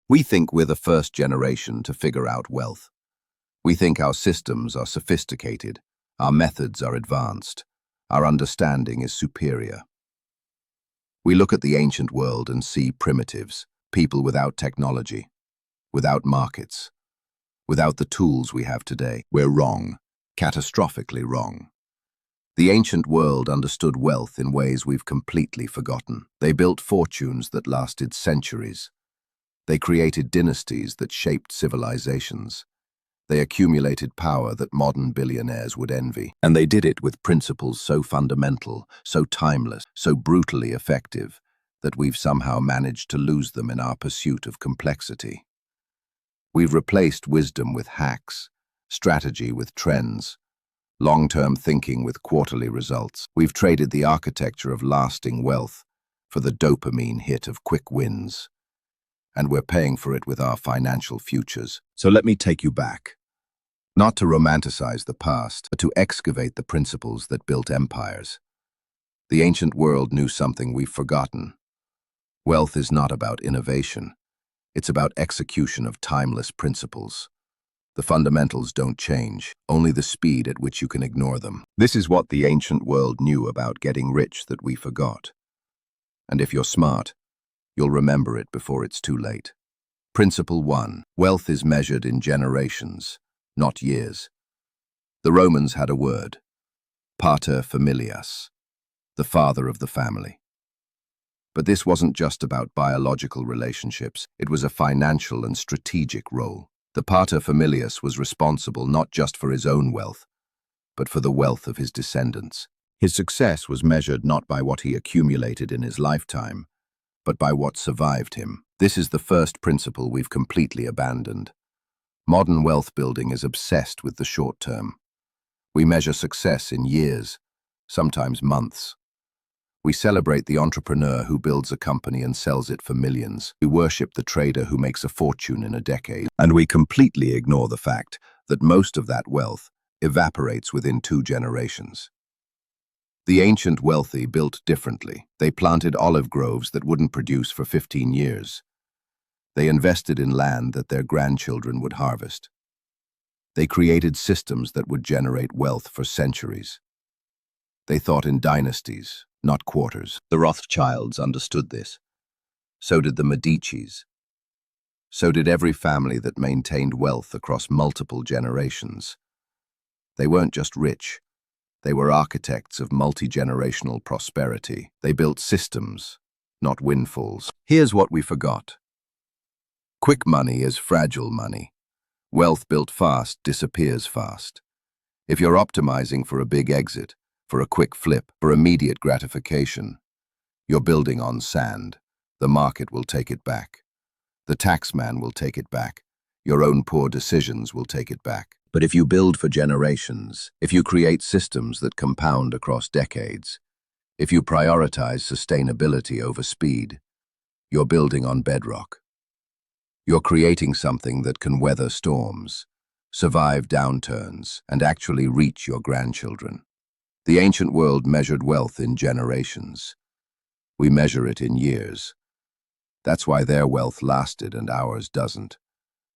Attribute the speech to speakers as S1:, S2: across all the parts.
S1: We think we're the first generation to figure out wealth. We think our systems are sophisticated, our methods are advanced, our understanding is superior. We look at the ancient world and see primitives, people without technology, without markets, without the tools we have today. We're wrong, catastrophically wrong. The ancient world understood wealth in ways we've completely forgotten. They built fortunes that lasted centuries. They created dynasties that shaped civilizations. They accumulated power that modern billionaires would envy. And they did it with principles so fundamental, so timeless, so brutally effective, that we've somehow managed to lose them in our pursuit of complexity. We've replaced wisdom with hacks, strategy with trends, long-term thinking with quarterly results. We've traded the architecture of lasting wealth for the dopamine hit of quick wins. And we're paying for it with our financial futures. So let me take you back. Not to romanticize the past, but to excavate the principles that built empires. The ancient world knew something we've forgotten. Wealth is not about innovation. It's about execution of timeless principles. The fundamentals don't change, only the speed at which you can ignore them. This is what the ancient world knew about getting rich that we forgot. And if you're smart, you'll remember it before it's too late. Principle 1. Wealth is measured in generations, not years. The Romans had a word, pater familias, the father of the family. But this wasn't just about biological relationships, it was a financial and strategic role. The pater familias was responsible not just for his own wealth, but for the wealth of his descendants. His success was measured not by what he accumulated in his lifetime, but by what survived him. This is the first principle we've completely abandoned. Modern wealth building is obsessed with the short term. We measure success in years, sometimes months. We celebrate the entrepreneur who builds a company and sells it for millions. We worship the trader who makes a fortune in a decade. And we completely ignore the fact that most of that wealth evaporates within 2 generations. The ancient wealthy built differently. They planted olive groves that wouldn't produce for 15 years. They invested in land that their grandchildren would harvest. They created systems that would generate wealth for centuries. They thought in dynasties, not quarters. The Rothschilds understood this. So did the Medicis. So did every family that maintained wealth across multiple generations. They weren't just rich. They were architects of multi-generational prosperity. They built systems, not windfalls. Here's what we forgot. Quick money is fragile money. Wealth built fast disappears fast. If you're optimizing for a big exit, for a quick flip, for immediate gratification, you're building on sand. The market will take it back. The taxman will take it back. Your own poor decisions will take it back. But if you build for generations, if you create systems that compound across decades, if you prioritize sustainability over speed, you're building on bedrock. You're creating something that can weather storms, survive downturns, and actually reach your grandchildren. The ancient world measured wealth in generations. We measure it in years. That's why their wealth lasted and ours doesn't.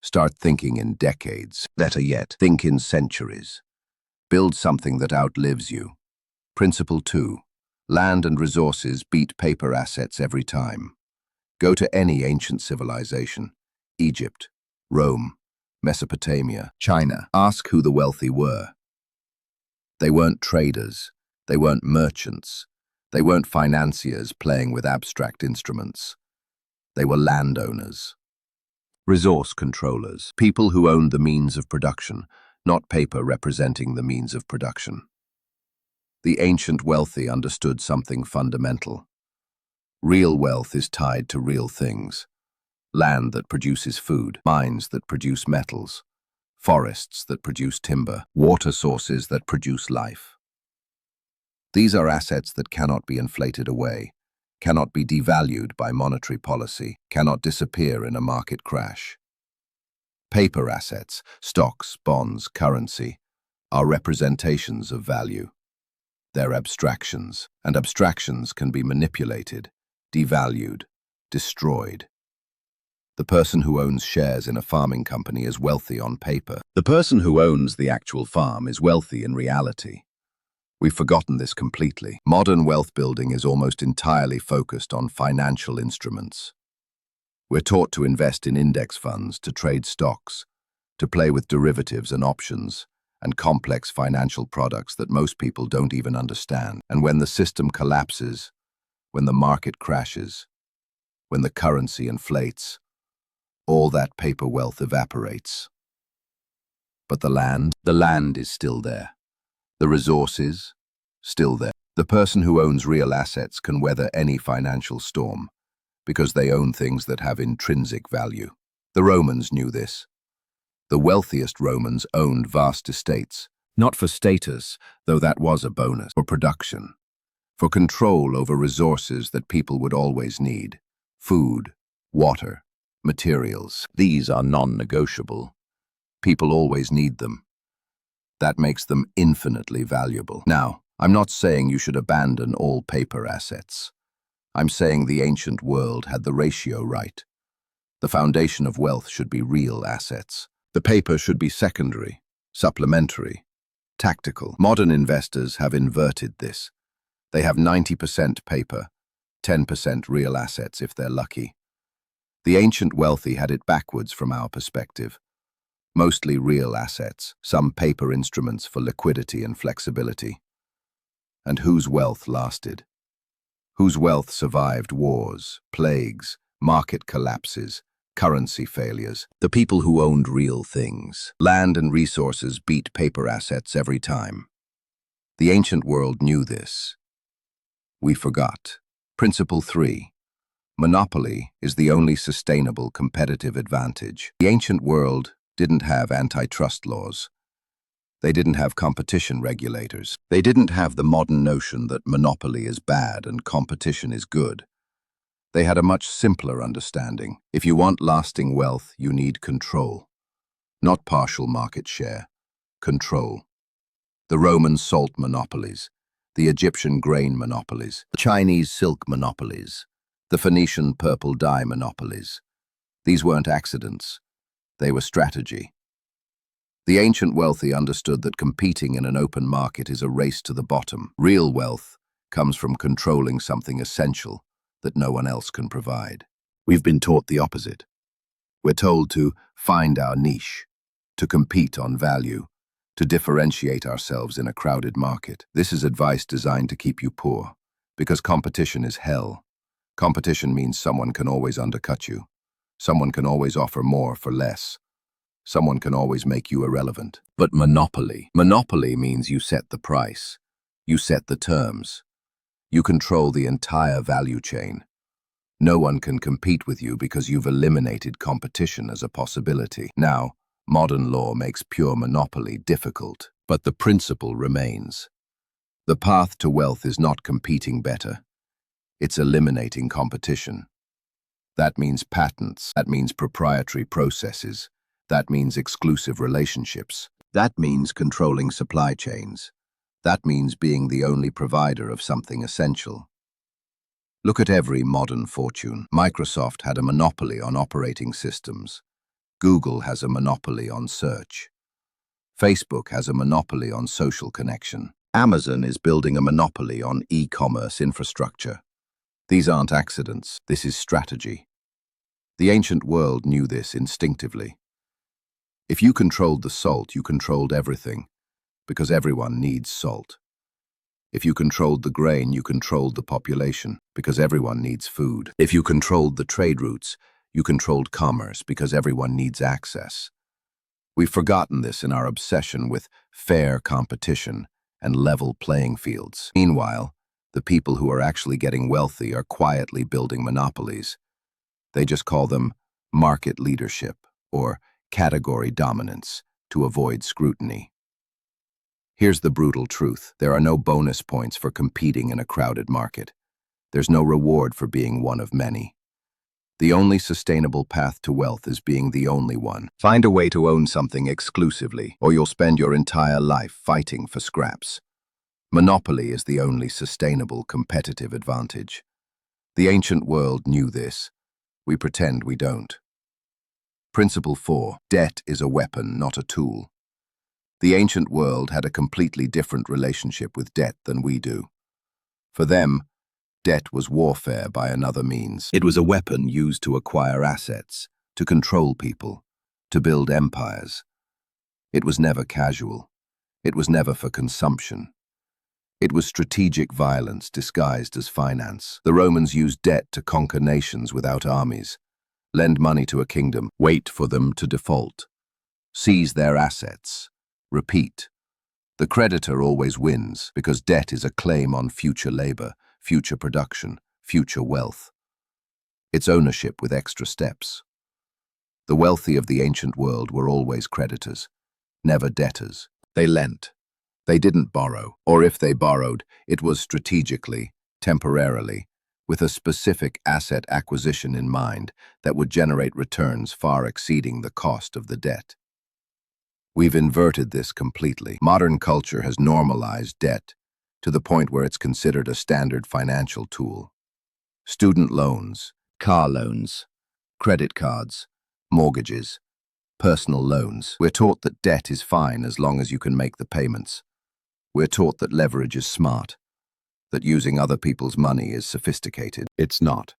S1: Start thinking in decades. Better yet, think in centuries. Build something that outlives you. Principle 2. Land and resources beat paper assets every time. Go to any ancient civilization. Egypt, Rome, Mesopotamia, China. Ask who the wealthy were. They weren't traders. They weren't merchants. They weren't financiers playing with abstract instruments. They were landowners. Resource controllers, people who owned the means of production, not paper representing the means of production. The ancient wealthy understood something fundamental. Real wealth is tied to real things. Land that produces food, mines that produce metals, forests that produce timber, water sources that produce life. These are assets that cannot be inflated away, cannot be devalued by monetary policy, cannot disappear in a market crash. Paper assets, stocks, bonds, currency, are representations of value. They're abstractions, and abstractions can be manipulated, devalued, destroyed. The person who owns shares in a farming company is wealthy on paper. The person who owns the actual farm is wealthy in reality. We've forgotten this completely. Modern wealth building is almost entirely focused on financial instruments. We're taught to invest in index funds, to trade stocks, to play with derivatives and options, and complex financial products that most people don't even understand. And when the system collapses, when the market crashes, when the currency inflates, all that paper wealth evaporates. But the land is still there. The resources, still there. The person who owns real assets can weather any financial storm because they own things that have intrinsic value. The Romans knew this. The wealthiest Romans owned vast estates, not for status, though that was a bonus, for production, for control over resources that people would always need: food, water, materials. These are non-negotiable. People always need them. That makes them infinitely valuable. Now, I'm not saying you should abandon all paper assets. I'm saying the ancient world had the ratio right. The foundation of wealth should be real assets. The paper should be secondary, supplementary, tactical. Modern investors have inverted this. They have 90% paper, 10% real assets if they're lucky. The ancient wealthy had it backwards from our perspective. Mostly real assets, some paper instruments for liquidity and flexibility. And whose wealth lasted? Whose wealth survived wars, plagues, market collapses, currency failures? The people who owned real things. Land and resources beat paper assets every time. The ancient world knew this. We forgot. Principle 3. Monopoly is the only sustainable competitive advantage. The ancient world didn't have antitrust laws. They didn't have competition regulators. They didn't have the modern notion that monopoly is bad and competition is good. They had a much simpler understanding. If you want lasting wealth, you need control. Not partial market share. Control. The Roman salt monopolies, the Egyptian grain monopolies, the Chinese silk monopolies, the Phoenician purple dye monopolies. These weren't accidents. They were strategy. The ancient wealthy understood that competing in an open market is a race to the bottom. Real wealth comes from controlling something essential that no one else can provide. We've been taught the opposite. We're told to find our niche, to compete on value, to differentiate ourselves in a crowded market. This is advice designed to keep you poor, because competition is hell. Competition means someone can always undercut you. Someone can always offer more for less. Someone can always make you irrelevant. But monopoly means you set the price. You set the terms. You control the entire value chain. No one can compete with you because you've eliminated competition as a possibility. Now, modern law makes pure monopoly difficult, but the principle remains. The path to wealth is not competing better. It's eliminating competition. That means patents. That means proprietary processes. That means exclusive relationships. That means controlling supply chains. That means being the only provider of something essential. Look at every modern fortune. Microsoft had a monopoly on operating systems. Google has a monopoly on search. Facebook has a monopoly on social connection. Amazon is building a monopoly on e-commerce infrastructure. These aren't accidents. This is strategy. The ancient world knew this instinctively. If you controlled the salt, you controlled everything, because everyone needs salt. If you controlled the grain, you controlled the population, because everyone needs food. If you controlled the trade routes, you controlled commerce, because everyone needs access. We've forgotten this in our obsession with fair competition and level playing fields. Meanwhile, the people who are actually getting wealthy are quietly building monopolies. They just call them market leadership or category dominance to avoid scrutiny. Here's the brutal truth. There are no bonus points for competing in a crowded market. There's no reward for being one of many. The only sustainable path to wealth is being the only one. Find a way to own something exclusively, or you'll spend your entire life fighting for scraps. Monopoly is the only sustainable competitive advantage. The ancient world knew this. We pretend we don't. Principle 4. Debt is a weapon, not a tool. The ancient world had a completely different relationship with debt than we do. For them, debt was warfare by another means. It was a weapon used to acquire assets, to control people, to build empires. It was never casual. It was never for consumption. It was strategic violence disguised as finance. The Romans used debt to conquer nations without armies, lend money to a kingdom, wait for them to default, seize their assets, repeat. The creditor always wins because debt is a claim on future labor, future production, future wealth. It's ownership with extra steps. The wealthy of the ancient world were always creditors, never debtors. They lent. They didn't borrow, or if they borrowed, it was strategically, temporarily, with a specific asset acquisition in mind that would generate returns far exceeding the cost of the debt. We've inverted this completely. Modern culture has normalized debt to the point where it's considered a standard financial tool. Student loans, car loans, credit cards, mortgages, personal loans. We're taught that debt is fine as long as you can make the payments. We're taught that leverage is smart, that using other people's money is sophisticated. It's not.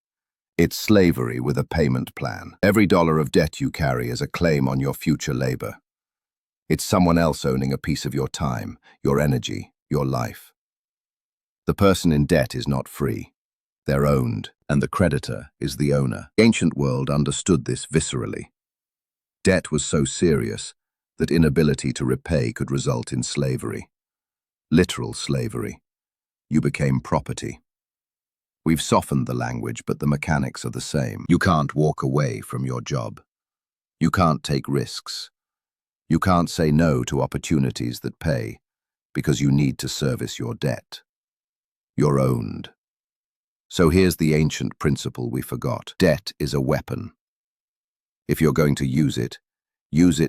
S1: It's slavery with a payment plan. Every dollar of debt you carry is a claim on your future labor. It's someone else owning a piece of your time, your energy, your life. The person in debt is not free. They're owned, and the creditor is the owner. The ancient world understood this viscerally. Debt was so serious that inability to repay could result in slavery. Literal slavery. You became property. We've softened the language, but the mechanics are the same. You can't walk away from your job. You can't take risks. You can't say no to opportunities that pay because you need to service your debt. You're owned. So here's the ancient principle we forgot. Debt is a weapon. If you're going to use it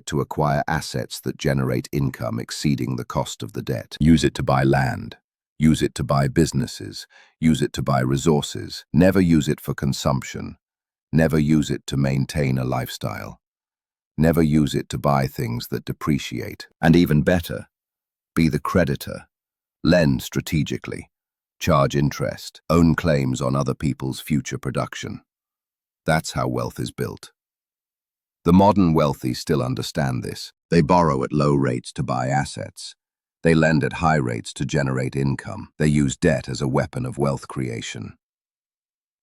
S1: to acquire assets that generate income exceeding the cost of the debt. Use it to buy land. Use it to buy businesses. Use it to buy resources. Never use it for consumption. Never use it to maintain a lifestyle. Never use it to buy things that depreciate. And even better, be the creditor. Lend strategically. Charge interest. Own claims on other people's future production. That's how wealth is built. The modern wealthy still understand this. They borrow at low rates to buy assets. They lend at high rates to generate income. They use debt as a weapon of wealth creation.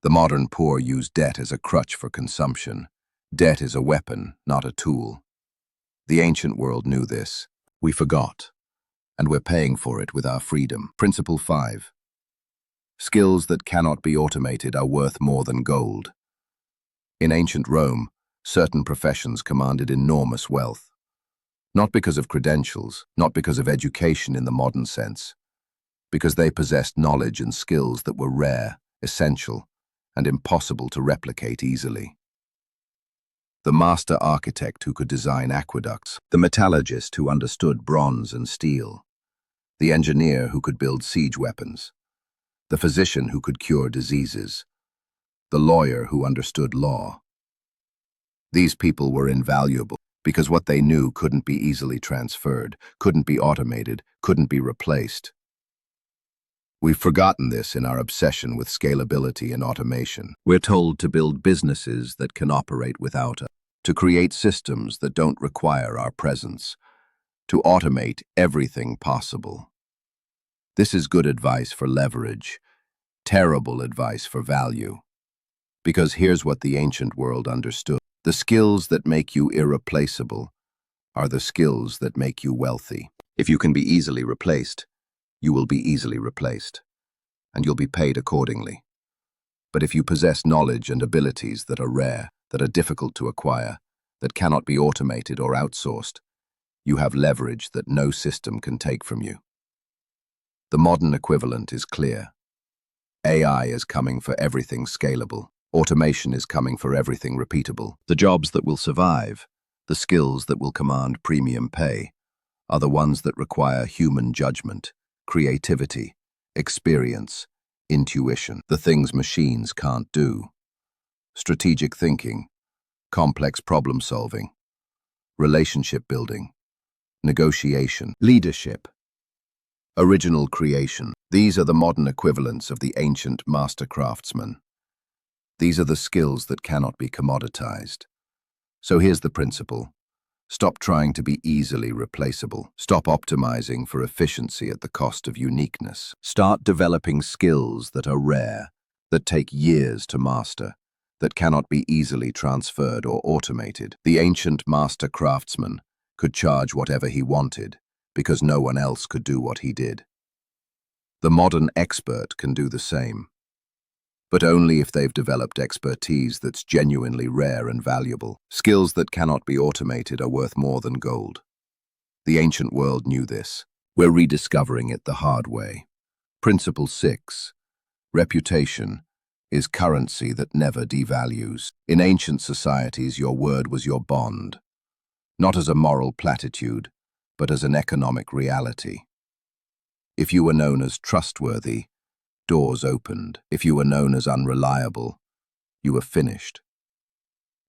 S1: The modern poor use debt as a crutch for consumption. Debt is a weapon, not a tool. The ancient world knew this. We forgot. And we're paying for it with our freedom. Principle 5. Skills that cannot be automated are worth more than gold. In ancient Rome, certain professions commanded enormous wealth. Not because of credentials, not because of education in the modern sense, because they possessed knowledge and skills that were rare, essential, and impossible to replicate easily. The master architect who could design aqueducts, the metallurgist who understood bronze and steel, the engineer who could build siege weapons, the physician who could cure diseases, the lawyer who understood law. These people were invaluable because what they knew couldn't be easily transferred, couldn't be automated, couldn't be replaced. We've forgotten this in our obsession with scalability and automation. We're told to build businesses that can operate without us, to create systems that don't require our presence, to automate everything possible. This is good advice for leverage, terrible advice for value. Because here's what the ancient world understood. The skills that make you irreplaceable are the skills that make you wealthy. If you can be easily replaced, you will be easily replaced, and you'll be paid accordingly. But if you possess knowledge and abilities that are rare, that are difficult to acquire, that cannot be automated or outsourced, you have leverage that no system can take from you. The modern equivalent is clear. AI is coming for everything scalable. Automation is coming for everything repeatable. The jobs that will survive, the skills that will command premium pay, are the ones that require human judgment, creativity, experience, intuition, the things machines can't do. Strategic thinking, complex problem solving, relationship building, negotiation, leadership, original creation. These are the modern equivalents of the ancient master craftsman. These are the skills that cannot be commoditized. So here's the principle. Stop trying to be easily replaceable. Stop optimizing for efficiency at the cost of uniqueness. Start developing skills that are rare, that take years to master, that cannot be easily transferred or automated. The ancient master craftsman could charge whatever he wanted because no one else could do what he did. The modern expert can do the same, but only if they've developed expertise that's genuinely rare and valuable. Skills that cannot be automated are worth more than gold. The ancient world knew this. We're rediscovering it the hard way. Principle 6. Reputation is currency that never devalues. In ancient societies, your word was your bond, not as a moral platitude, but as an economic reality. If you were known as trustworthy, doors opened. If you were known as unreliable, you were finished.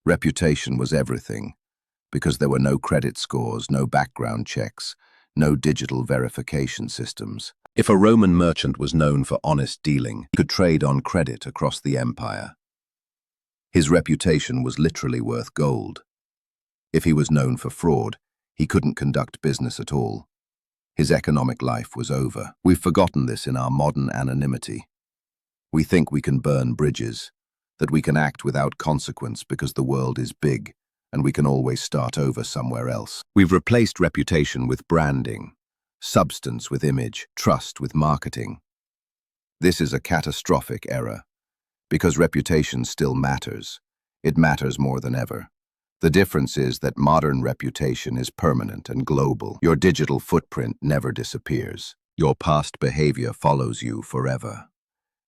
S1: Reputation was everything, because there were no credit scores, no background checks, no digital verification systems. If a Roman merchant was known for honest dealing, he could trade on credit across the empire. His reputation was literally worth gold. If he was known for fraud, he couldn't conduct business at all. His economic life was over. We've forgotten this in our modern anonymity. We think we can burn bridges, that we can act without consequence because the world is big and we can always start over somewhere else. We've replaced reputation with branding, substance with image, trust with marketing. This is a catastrophic error, because reputation still matters. It matters more than ever. The difference is that modern reputation is permanent and global. Your digital footprint never disappears. Your past behavior follows you forever.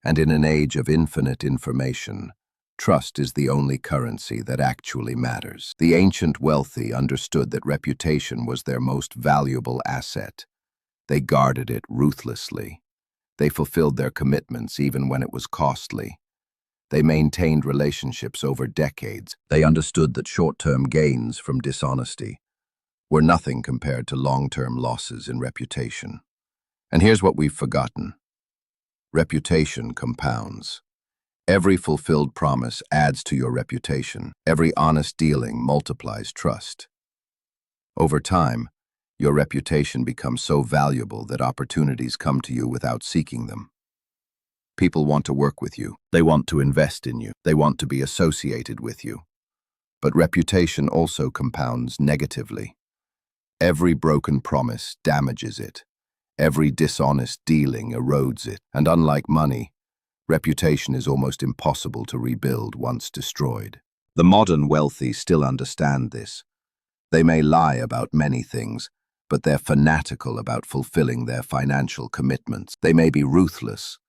S1: And in an age of infinite information, trust is the only currency that actually matters. The ancient wealthy understood that reputation was their most valuable asset. They guarded it ruthlessly. They fulfilled their commitments even when it was costly. They maintained relationships over decades. They understood that short-term gains from dishonesty were nothing compared to long-term losses in reputation. And here's what we've forgotten. Reputation compounds. Every fulfilled promise adds to your reputation. Every honest dealing multiplies trust. Over time, your reputation becomes so valuable that opportunities come to you without seeking them. People want to work with you. They want to invest in you. They want to be associated with you. But reputation also compounds negatively. Every broken promise damages it. Every dishonest dealing erodes it. And unlike money, reputation is almost impossible to rebuild once destroyed. The modern wealthy still understand this. They may lie about many things, but they're fanatical about fulfilling their financial commitments. They may be ruthless,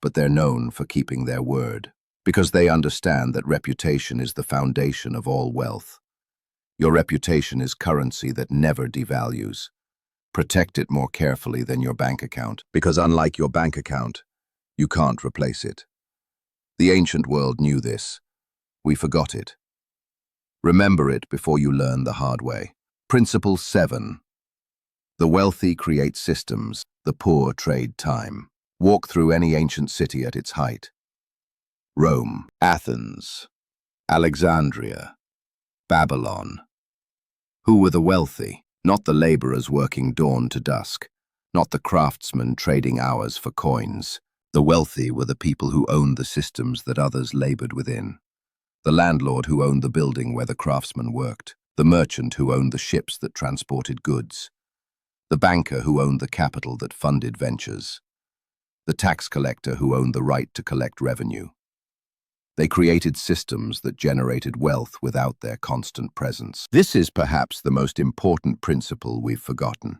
S1: but they're known for keeping their word, because they understand that reputation is the foundation of all wealth. Your reputation is currency that never devalues. Protect it more carefully than your bank account, because unlike your bank account, you can't replace it. The ancient world knew this. We forgot it. Remember it before you learn the hard way. Principle 7. The wealthy create systems, the poor trade time. Walk through any ancient city at its height. Rome, Athens, Alexandria, Babylon. Who were the wealthy? Not the laborers working dawn to dusk, not the craftsmen trading hours for coins. The wealthy were the people who owned the systems that others labored within. The landlord who owned the building where the craftsmen worked. The merchant who owned the ships that transported goods. The banker who owned the capital that funded ventures. The tax collector who owned the right to collect revenue. They created systems that generated wealth without their constant presence. This is perhaps the most important principle we've forgotten.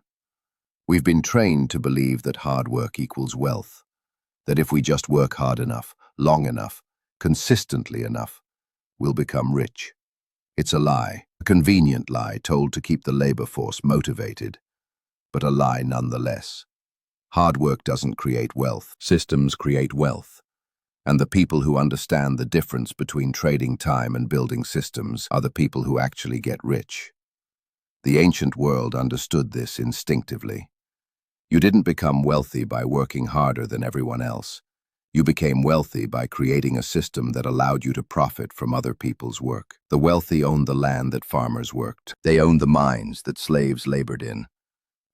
S1: We've been trained to believe that hard work equals wealth, that if we just work hard enough, long enough, consistently enough, we'll become rich. It's a lie, a convenient lie told to keep the labor force motivated, but a lie nonetheless. Hard work doesn't create wealth. Systems create wealth. And the people who understand the difference between trading time and building systems are the people who actually get rich. The ancient world understood this instinctively. You didn't become wealthy by working harder than everyone else. You became wealthy by creating a system that allowed you to profit from other people's work. The wealthy owned the land that farmers worked. They owned the mines that slaves labored in.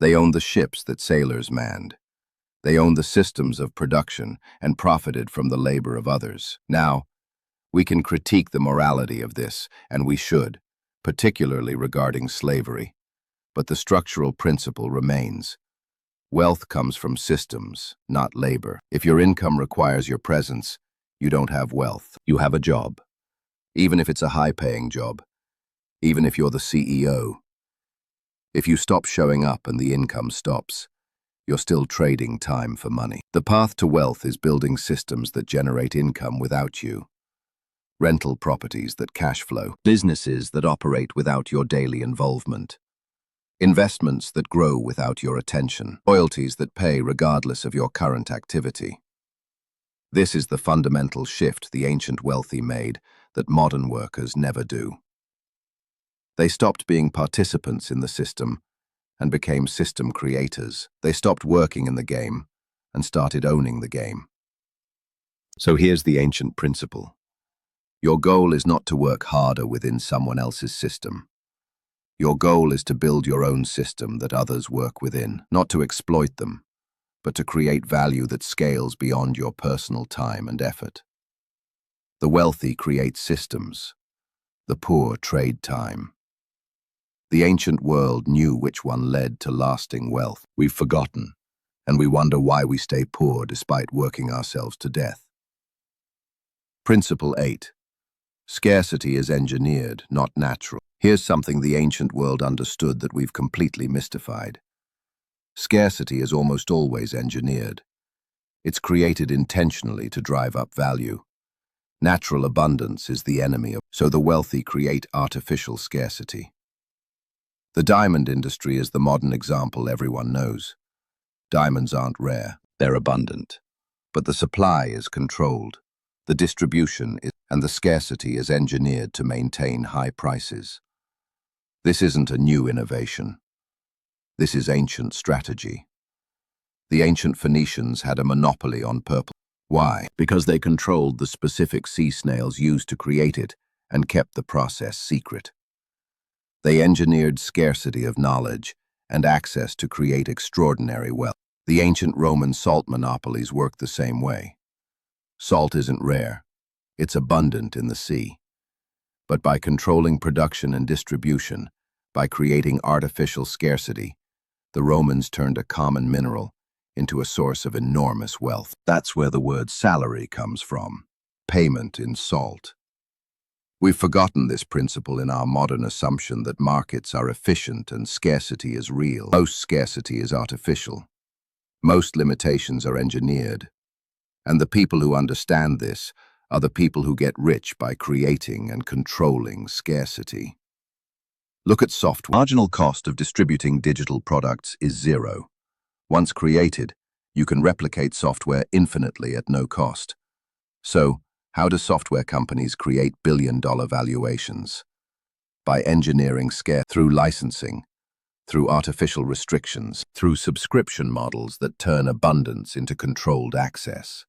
S1: They owned the ships that sailors manned. They owned the systems of production and profited from the labor of others. Now, we can critique the morality of this, and we should, particularly regarding slavery. But the structural principle remains. Wealth comes from systems, not labor. If your income requires your presence, you don't have wealth. You have a job. Even if it's a high-paying job. Even if you're the CEO. If you stop showing up and the income stops, you're still trading time for money. The path to wealth is building systems that generate income without you. Rental properties that cash flow. Businesses that operate without your daily involvement. Investments that grow without your attention. Royalties that pay regardless of your current activity. This is the fundamental shift the ancient wealthy made that modern workers never do. They stopped being participants in the system and became system creators. They stopped working in the game and started owning the game. So here's the ancient principle. Your goal is not to work harder within someone else's system. Your goal is to build your own system that others work within, not to exploit them, but to create value that scales beyond your personal time and effort. The wealthy create systems. The poor trade time. The ancient world knew which one led to lasting wealth. We've forgotten, and we wonder why we stay poor despite working ourselves to death. Principle 8. Scarcity is engineered, not natural. Here's something the ancient world understood that we've completely mystified. Scarcity is almost always engineered. It's created intentionally to drive up value. Natural abundance is the enemy of, so the wealthy create artificial scarcity. The diamond industry is the modern example everyone knows. Diamonds aren't rare, they're abundant. But the supply is controlled, the distribution is, and the scarcity is engineered to maintain high prices. This isn't a new innovation. This is ancient strategy. The ancient Phoenicians had a monopoly on purple. Why? Because they controlled the specific sea snails used to create it and kept the process secret. They engineered scarcity of knowledge and access to create extraordinary wealth. The ancient Roman salt monopolies worked the same way. Salt isn't rare. It's abundant in the sea. But by controlling production and distribution, by creating artificial scarcity, the Romans turned a common mineral into a source of enormous wealth. That's where the word salary comes from, payment in salt. We've forgotten this principle in our modern assumption that markets are efficient and scarcity is real. Most scarcity is artificial. Most limitations are engineered. And the people who understand this are the people who get rich by creating and controlling scarcity. Look at software. Marginal cost of distributing digital products is zero. Once created, you can replicate software infinitely at no cost. So, how do software companies create billion-dollar valuations? By engineering scale through licensing, through artificial restrictions, through subscription models that turn abundance into controlled access.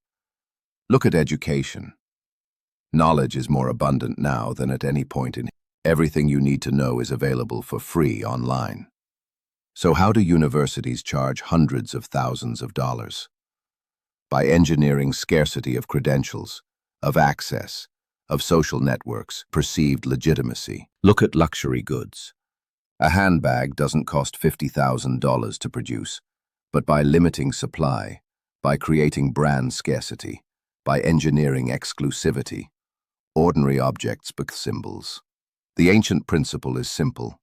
S1: Look at education. Knowledge is more abundant now than at any point in history. Everything you need to know is available for free online. So how do universities charge hundreds of thousands of dollars? By engineering scarcity of credentials, of access, of social networks, perceived legitimacy. Look at luxury goods. A handbag doesn't cost $50,000 to produce, but by limiting supply, by creating brand scarcity, by engineering exclusivity, ordinary objects become symbols. The ancient principle is simple.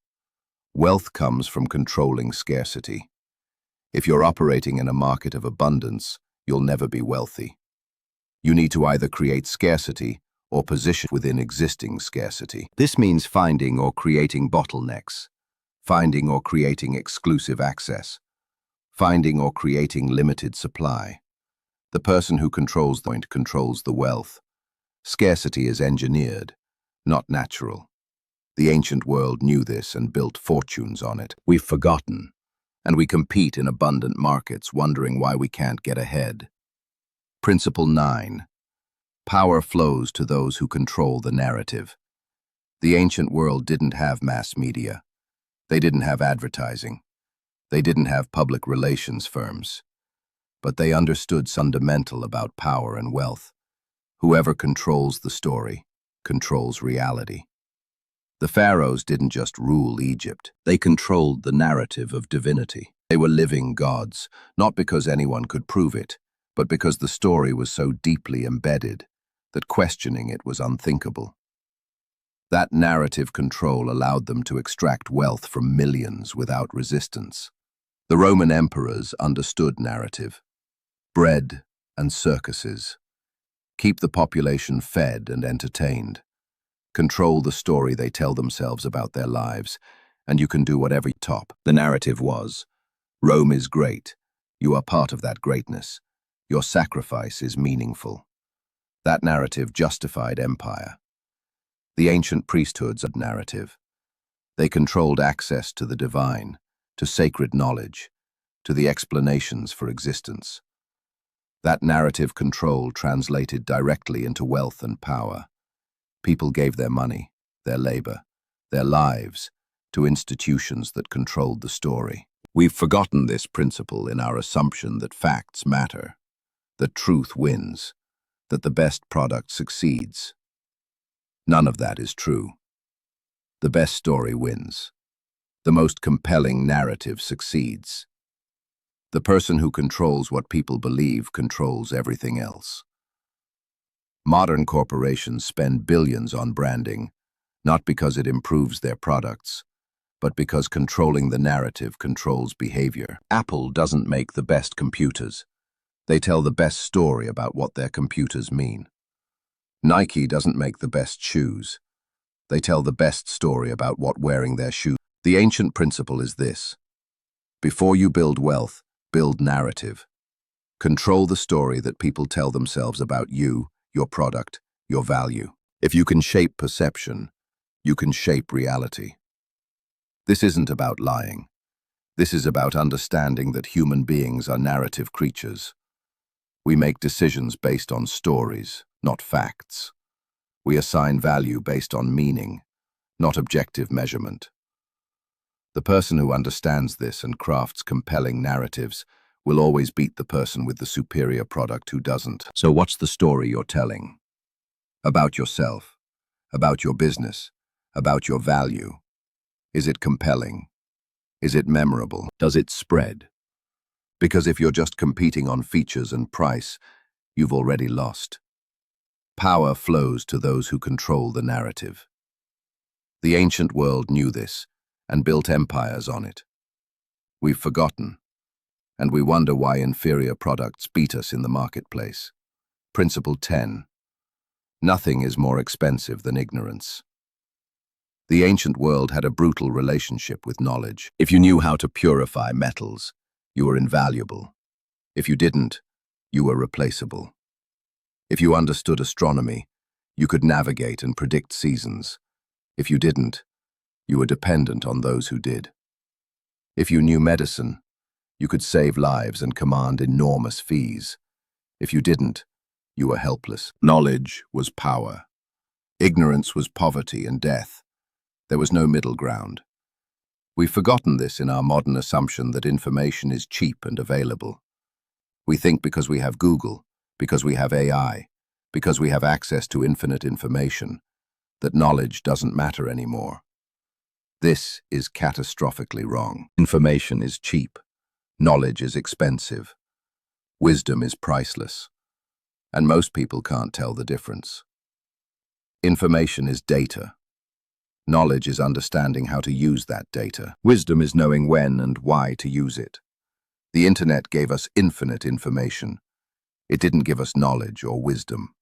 S1: Wealth comes from controlling scarcity. If you're operating in a market of abundance, you'll never be wealthy. You need to either create scarcity or position within existing scarcity. This means finding or creating bottlenecks, finding or creating exclusive access, finding or creating limited supply, The person who controls the point controls the wealth. Scarcity is engineered, not natural. The ancient world knew this and built fortunes on it. We've forgotten, and we compete in abundant markets, wondering why we can't get ahead. Principle 9. Power flows to those who control the narrative. The ancient world didn't have mass media. They didn't have advertising. They didn't have public relations firms. But they understood fundamental about power and wealth. Whoever controls the story controls reality. The pharaohs didn't just rule Egypt. They controlled the narrative of divinity. They were living gods, not because anyone could prove it, but because the story was so deeply embedded that questioning it was unthinkable. That narrative control allowed them to extract wealth from millions without resistance. The Roman emperors understood narrative. Bread and circuses. Keep the population fed and entertained. Control the story they tell themselves about their lives, and you can do whatever you top. The narrative was, Rome is great. You are part of that greatness. Your sacrifice is meaningful. That narrative justified empire. The ancient priesthoods of narrative. They controlled access to the divine, to sacred knowledge, to the explanations for existence. That narrative control translated directly into wealth and power. People gave their money, their labor, their lives to institutions that controlled the story. We've forgotten this principle in our assumption that facts matter, that truth wins, that the best product succeeds. None of that is true. The best story wins. The most compelling narrative succeeds. The person who controls what people believe controls everything else. Modern corporations spend billions on branding, not because it improves their products, but because controlling the narrative controls behavior. Apple doesn't make the best computers. They tell the best story about what their computers mean. Nike doesn't make the best shoes. They tell the best story about what wearing their shoes. The ancient principle is this. Before you build wealth, build narrative. Control the story that people tell themselves about you, your product, your value. If you can shape perception, you can shape reality. This isn't about lying. This is about understanding that human beings are narrative creatures. We make decisions based on stories, not facts. We assign value based on meaning, not objective measurement. The person who understands this and crafts compelling narratives will always beat the person with the superior product who doesn't. So what's the story you're telling? About yourself, about your business, about your value. Is it compelling? Is it memorable? Does it spread? Because if you're just competing on features and price, you've already lost. Power flows to those who control the narrative. The ancient world knew this and built empires on it. We've forgotten, and we wonder why inferior products beat us in the marketplace. Principle 10. Nothing is more expensive than ignorance. The ancient world had a brutal relationship with knowledge. If you knew how to purify metals, you were invaluable. If you didn't, you were replaceable. If you understood astronomy, you could navigate and predict seasons. If you didn't, you were dependent on those who did. If you knew medicine, you could save lives and command enormous fees. If you didn't, you were helpless. Knowledge was power. Ignorance was poverty and death. There was no middle ground. We've forgotten this in our modern assumption that information is cheap and available. We think because we have Google, because we have AI, because we have access to infinite information, that knowledge doesn't matter anymore. This is catastrophically wrong. Information is cheap. Knowledge is expensive. Wisdom is priceless. And most people can't tell the difference. Information is data. Knowledge is understanding how to use that data. Wisdom is knowing when and why to use it. The internet gave us infinite information. It didn't give us knowledge or wisdom.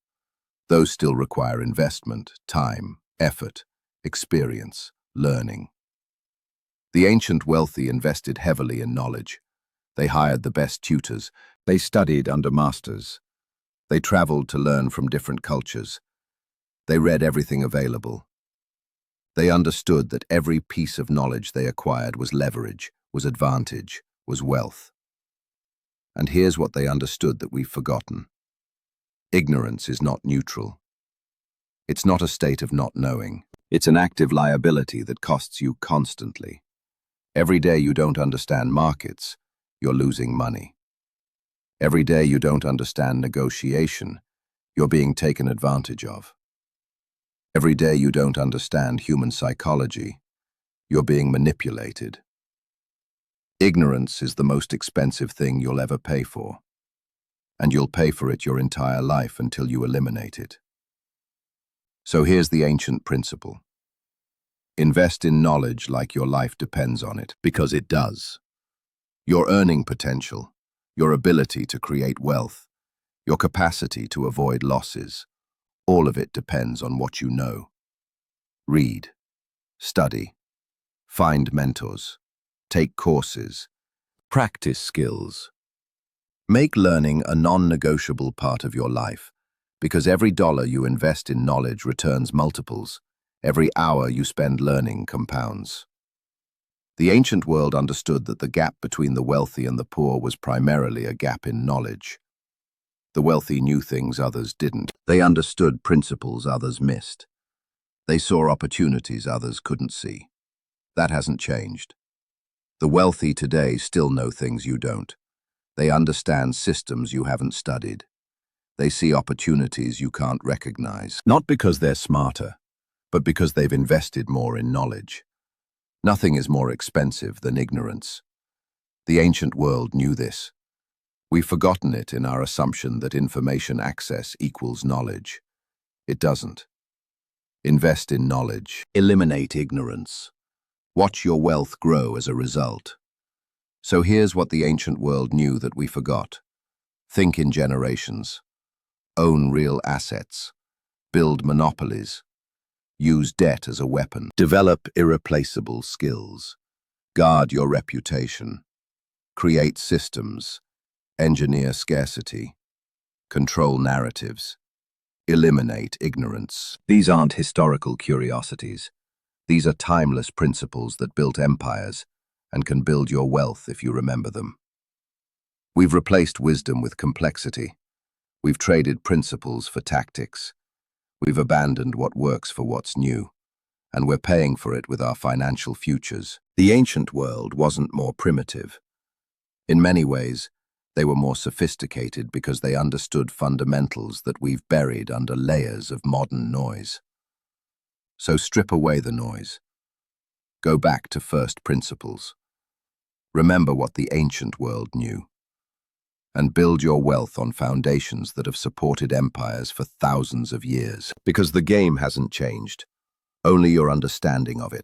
S1: Those still require investment, time, effort, experience, learning. The ancient wealthy invested heavily in knowledge. They hired the best tutors, They studied under masters. They traveled to learn from different cultures. They read everything available. They understood that every piece of knowledge they acquired was leverage, was advantage, was wealth. And here's what they understood that we've forgotten. Ignorance is not neutral. It's not a state of not knowing. It's an active liability that costs you constantly. Every day you don't understand markets, you're losing money. Every day you don't understand negotiation, you're being taken advantage of. Every day you don't understand human psychology, you're being manipulated. Ignorance is the most expensive thing you'll ever pay for, and you'll pay for it your entire life until you eliminate it. So here's the ancient principle. Invest in knowledge like your life depends on it, because it does. Your earning potential, your ability to create wealth, your capacity to avoid losses, all of it depends on what you know. Read, study, find mentors, take courses, practice skills. Make learning a non-negotiable part of your life, because every dollar you invest in knowledge returns multiples. Every hour you spend learning compounds. The ancient world understood that the gap between the wealthy and the poor was primarily a gap in knowledge. The wealthy knew things others didn't. They understood principles others missed. They saw opportunities others couldn't see. That hasn't changed. The wealthy today still know things you don't. They understand systems you haven't studied. They see opportunities you can't recognize. Not because they're smarter, but because they've invested more in knowledge. Nothing is more expensive than ignorance. The ancient world knew this. We've forgotten it in our assumption that information access equals knowledge. It doesn't. Invest in knowledge. Eliminate ignorance. Watch your wealth grow as a result. So here's what the ancient world knew that we forgot. Think in generations. Own real assets. Build monopolies. Use debt as a weapon. Develop irreplaceable skills. Guard your reputation. Create systems. Engineer scarcity. Control narratives. Eliminate ignorance. These aren't historical curiosities. These are timeless principles that built empires and can build your wealth if you remember them. We've replaced wisdom with complexity. We've traded principles for tactics. We've abandoned what works for what's new, and we're paying for it with our financial futures. The ancient world wasn't more primitive. In many ways, they were more sophisticated because they understood fundamentals that we've buried under layers of modern noise. So strip away the noise. Go back to first principles. Remember what the ancient world knew. And build your wealth on foundations that have supported empires for thousands of years. Because the game hasn't changed, only your understanding of it.